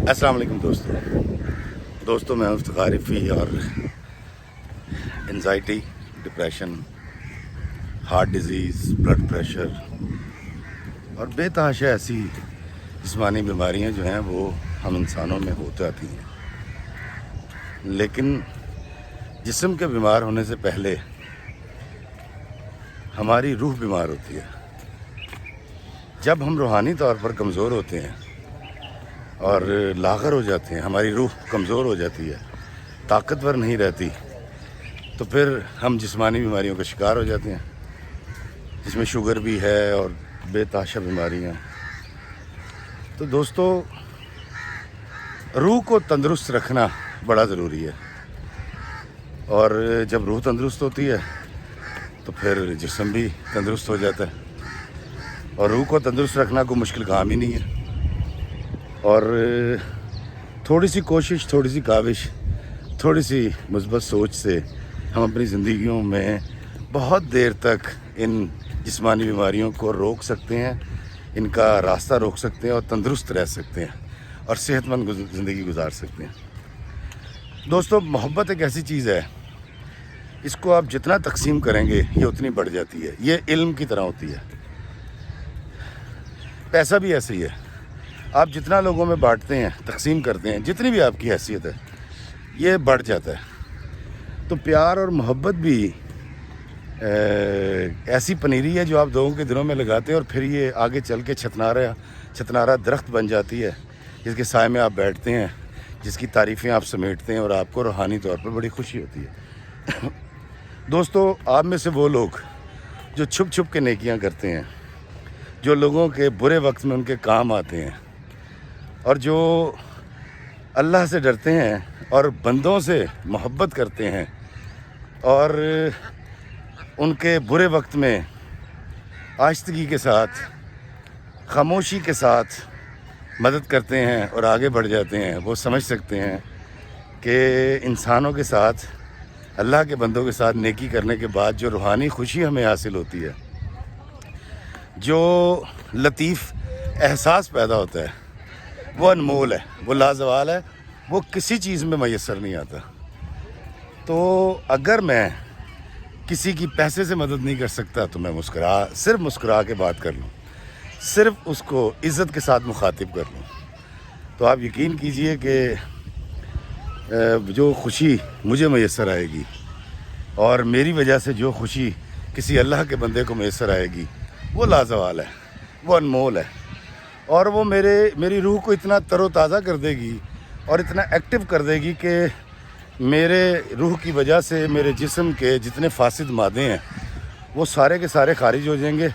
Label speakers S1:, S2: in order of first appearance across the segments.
S1: السلام علیکم دوستوں میں افتخار رفیع اور anxiety, depression, heart disease, blood pressure اور بے تحاشا ایسی جسمانی بیماریاں جو ہیں وہ ہم انسانوں میں ہوتی آتی ہیں، لیکن جسم کے بیمار ہونے سے پہلے ہماری روح بیمار ہوتی ہے۔ جب ہم روحانی طور پر کمزور ہوتے ہیں اور لاغر ہو جاتے ہیں، ہماری روح کمزور ہو جاتی ہے، طاقتور نہیں رہتی، تو پھر ہم جسمانی بیماریوں کا شکار ہو جاتے ہیں، جس میں شوگر بھی ہے اور بے تحاشا بیماریاں۔ تو دوستو، روح کو تندرست رکھنا بڑا ضروری ہے، اور جب روح تندرست ہوتی ہے تو پھر جسم بھی تندرست ہو جاتا ہے، اور روح کو تندرست رکھنا کوئی مشکل کام ہی نہیں ہے۔ اور تھوڑی سی کوشش، تھوڑی سی کاوش، تھوڑی سی مثبت سوچ سے ہم اپنی زندگیوں میں بہت دیر تک ان جسمانی بیماریوں کو روک سکتے ہیں، ان کا راستہ روک سکتے ہیں اور تندرست رہ سکتے ہیں اور صحت مند زندگی گزار سکتے ہیں۔ دوستو، محبت ایک ایسی چیز ہے، اس کو آپ جتنا تقسیم کریں گے یہ اتنی بڑھ جاتی ہے۔ یہ علم کی طرح ہوتی ہے، پیسہ بھی ایسے ہی ہے، آپ جتنا لوگوں میں بانٹتے ہیں، تقسیم کرتے ہیں، جتنی بھی آپ کی حیثیت ہے، یہ بڑھ جاتا ہے۔ تو پیار اور محبت بھی ایسی پنیری ہے جو آپ لوگوں کے دلوں میں لگاتے ہیں، اور پھر یہ آگے چل کے چھتنارا درخت بن جاتی ہے، جس کے سائے میں آپ بیٹھتے ہیں، جس کی تعریفیں آپ سمیٹتے ہیں، اور آپ کو روحانی طور پر بڑی خوشی ہوتی ہے۔ دوستو، آپ میں سے وہ لوگ جو چھپ چھپ کے نیکیاں کرتے ہیں، جو لوگوں کے برے وقت میں ان کے کام آتے ہیں، اور جو اللہ سے ڈرتے ہیں اور بندوں سے محبت کرتے ہیں، اور ان کے برے وقت میں آہستگی کے ساتھ، خاموشی کے ساتھ مدد کرتے ہیں اور آگے بڑھ جاتے ہیں، وہ سمجھ سکتے ہیں کہ انسانوں کے ساتھ، اللہ کے بندوں کے ساتھ نیکی کرنے کے بعد جو روحانی خوشی ہمیں حاصل ہوتی ہے، جو لطیف احساس پیدا ہوتا ہے، وہ انمول ہے، وہ لازوال ہے، وہ کسی چیز میں میسر نہیں آتا۔ تو اگر میں کسی کی پیسے سے مدد نہیں کر سکتا تو میں صرف مسکرا کے بات کر لوں، صرف اس کو عزت کے ساتھ مخاطب کر لوں، تو آپ یقین کیجئے کہ جو خوشی مجھے میسر آئے گی، اور میری وجہ سے جو خوشی کسی اللہ کے بندے کو میسر آئے گی، وہ لازوال ہے، وہ انمول ہے، اور وہ میری روح کو اتنا تر و تازہ کر دے گی اور اتنا ایکٹیو کر دے گی کہ میرے روح کی وجہ سے میرے جسم کے جتنے فاسد مادے ہیں وہ سارے کے سارے خارج ہو جائیں گے،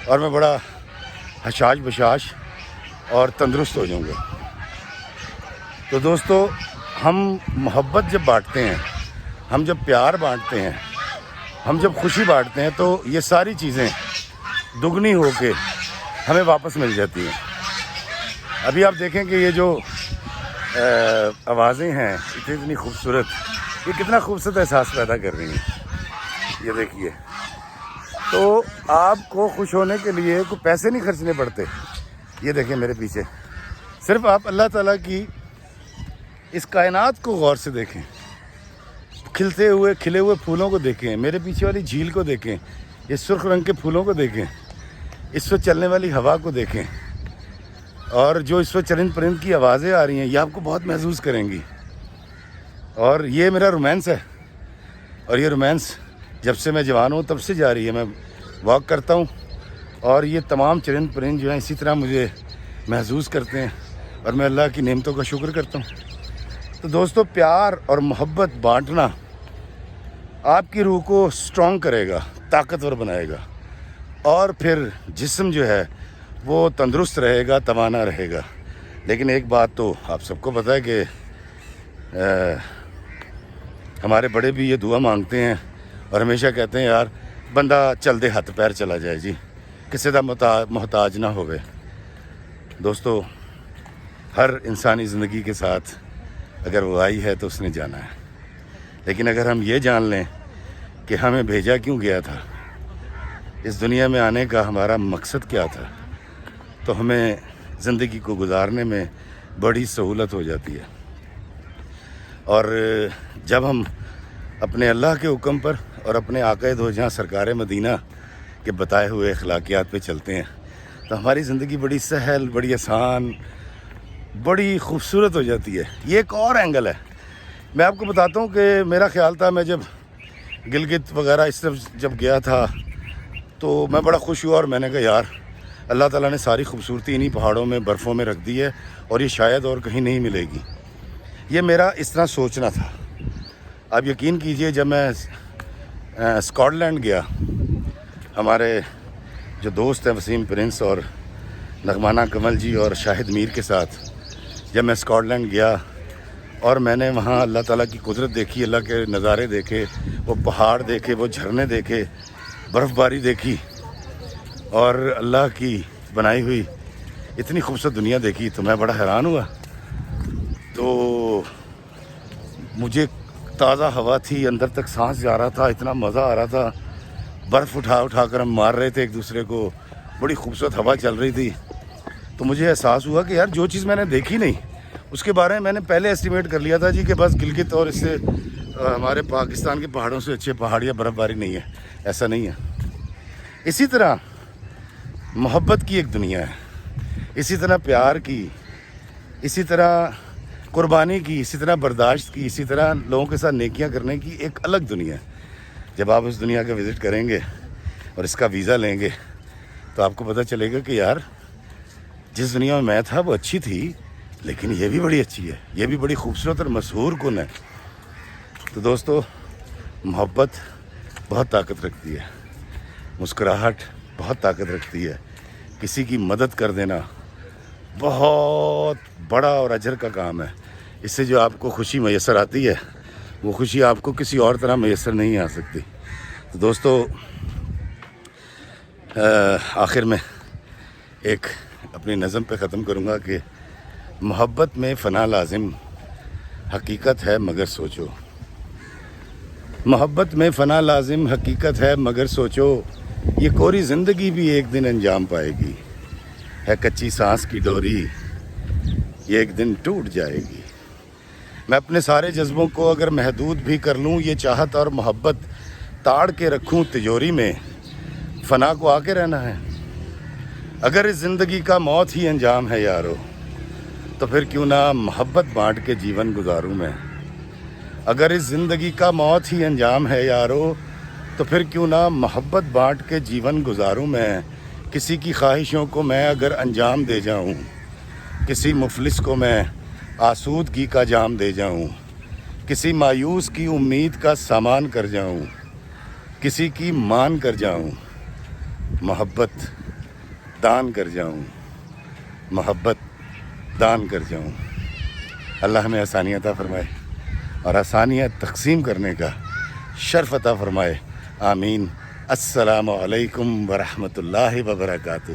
S1: اور میں بڑا حشاش بشاش اور تندرست ہو جاؤں گا۔ تو دوستو، ہم محبت جب بانٹتے ہیں، ہم جب پیار بانٹتے ہیں، ہم جب خوشی بانٹتے ہیں، تو یہ ساری چیزیں دگنی ہو کے ہمیں واپس مل جاتی ہیں۔ ابھی آپ دیکھیں کہ یہ جو آوازیں ہیں اتنی خوبصورت، یہ کتنا خوبصورت احساس پیدا کر رہی ہیں، یہ دیکھیے۔ تو آپ کو خوش ہونے کے لیے کوئی پیسے نہیں خرچنے پڑتے۔ یہ دیکھیں میرے پیچھے، صرف آپ اللہ تعالیٰ کی اس کائنات کو غور سے دیکھیں، کھلے ہوئے پھولوں کو دیکھیں، میرے پیچھے والی جھیل کو دیکھیں، یہ سرخ رنگ کے پھولوں کو دیکھیں، اس وقت چلنے والی ہوا کو دیکھیں، اور جو اس وقت چرند پرند کی آوازیں آ رہی ہیں، یہ آپ کو بہت محسوس کریں گی۔ اور یہ میرا رومانس ہے، اور یہ رومانس جب سے میں جوان ہوں تب سے جاری ہے۔ میں واک کرتا ہوں اور یہ تمام چرند پرند جو ہیں اسی طرح مجھے محسوس کرتے ہیں، اور میں اللہ کی نعمتوں کا شکر کرتا ہوں۔ تو دوستو، پیار اور محبت بانٹنا آپ کی روح کو سٹرونگ کرے گا، طاقتور بنائے گا، اور پھر جسم جو ہے وہ تندرست رہے گا، توانا رہے گا۔ لیکن ایک بات تو آپ سب کو پتہ ہے کہ ہمارے بڑے بھی یہ دعا مانگتے ہیں اور ہمیشہ کہتے ہیں، یار بندہ چل دے ہاتھ پیر چلا جائے جی، کسی دا محتاج نہ ہوئے۔ دوستو، ہر انسانی زندگی کے ساتھ اگر وہ آئی ہے تو اس نے جانا ہے، لیکن اگر ہم یہ جان لیں کہ ہمیں بھیجا کیوں گیا تھا، اس دنیا میں آنے کا ہمارا مقصد کیا تھا، تو ہمیں زندگی کو گزارنے میں بڑی سہولت ہو جاتی ہے۔ اور جب ہم اپنے اللہ کے حکم پر اور اپنے آقا دو جہاں سرکار مدینہ کے بتائے ہوئے اخلاقیات پہ چلتے ہیں تو ہماری زندگی بڑی سہل، بڑی آسان، بڑی خوبصورت ہو جاتی ہے۔ یہ ایک اور اینگل ہے۔ میں آپ کو بتاتا ہوں کہ میرا خیال تھا، میں جب گلگت وغیرہ اس طرف جب گیا تھا تو میں بڑا خوش ہوا، اور میں نے کہا یار اللہ تعالیٰ نے ساری خوبصورتی انہی پہاڑوں میں، برفوں میں رکھ دی ہے، اور یہ شاید اور کہیں نہیں ملے گی۔ یہ میرا اس طرح سوچنا تھا۔ آپ یقین کیجئے جب میں اسکاٹ لینڈ گیا، ہمارے جو دوست ہیں وسیم پرنس اور نغمانہ کمل جی اور شاہد میر کے ساتھ جب میں اسکاٹ لینڈ گیا اور میں نے وہاں اللہ تعالیٰ کی قدرت دیکھی، اللہ کے نظارے دیکھے، وہ پہاڑ دیکھے، وہ جھرنے دیکھے، برف باری دیکھی، اور اللہ کی بنائی ہوئی اتنی خوبصورت دنیا دیکھی تو میں بڑا حیران ہوا۔ تو مجھے تازہ ہوا تھی، اندر تک سانس جا رہا تھا، اتنا مزہ آ رہا تھا، برف اٹھا کر ہم مار رہے تھے ایک دوسرے کو، بڑی خوبصورت ہوا چل رہی تھی۔ تو مجھے احساس ہوا کہ یار جو چیز میں نے دیکھی نہیں اس کے بارے میں نے پہلے ایسٹیمیٹ کر لیا تھا جی کہ بس گلگت اور اس سے ہمارے پاکستان کے پہاڑوں سے اچھے پہاڑ یا برف باری نہیں ہے۔ ایسا نہیں ہے۔ اسی طرح محبت کی ایک دنیا ہے، اسی طرح پیار کی، اسی طرح قربانی کی، اسی طرح برداشت کی، اسی طرح لوگوں کے ساتھ نیکیاں کرنے کی ایک الگ دنیا ہے۔ جب آپ اس دنیا کا وزٹ کریں گے اور اس کا ویزا لیں گے تو آپ کو پتہ چلے گا کہ یار جس دنیا میں میں تھا وہ اچھی تھی، لیکن یہ بھی بڑی اچھی ہے، یہ بھی بڑی خوبصورت اور مسحور کن ہے۔ تو دوستو، محبت بہت طاقت رکھتی ہے، مسکراہٹ بہت طاقت رکھتی ہے، کسی کی مدد کر دینا بہت بڑا اور اجر کا کام ہے۔ اس سے جو آپ کو خوشی میسر آتی ہے وہ خوشی آپ کو کسی اور طرح میسر نہیں آ سکتی۔ تو دوستو، آخر میں ایک اپنی نظم پہ ختم کروں گا کہ محبت میں فنا لازم، حقیقت ہے مگر سوچو۔ محبت میں فنا لازم، حقیقت ہے مگر سوچو، یہ کوری زندگی بھی ایک دن انجام پائے گی، ہے کچی سانس کی ڈوری یہ ایک دن ٹوٹ جائے گی۔ میں اپنے سارے جذبوں کو اگر محدود بھی کر لوں، یہ چاہت اور محبت تاڑ کے رکھوں تجوری میں، فنا کو آ کے رہنا ہے۔ اگر اس زندگی کا موت ہی انجام ہے یارو، تو پھر کیوں نہ محبت بانٹ کے جیون گزاروں میں۔ اگر اس زندگی کا موت ہی انجام ہے یارو، تو پھر کیوں نہ محبت بانٹ کے جیون گزاروں میں۔ کسی کی خواہشوں کو میں اگر انجام دے جاؤں، کسی مفلس کو میں آسودگی کا جام دے جاؤں، کسی مایوس کی امید کا سامان کر جاؤں، کسی کی مان کر جاؤں، محبت دان کر جاؤں، محبت دان کر جاؤں۔ اللہ ہمیں آسانیاں عطا فرمائے اور آسانیاں تقسیم کرنے کا شرف عطا فرمائے، آمین۔ السلام علیکم ورحمۃ اللہ وبرکاتہ۔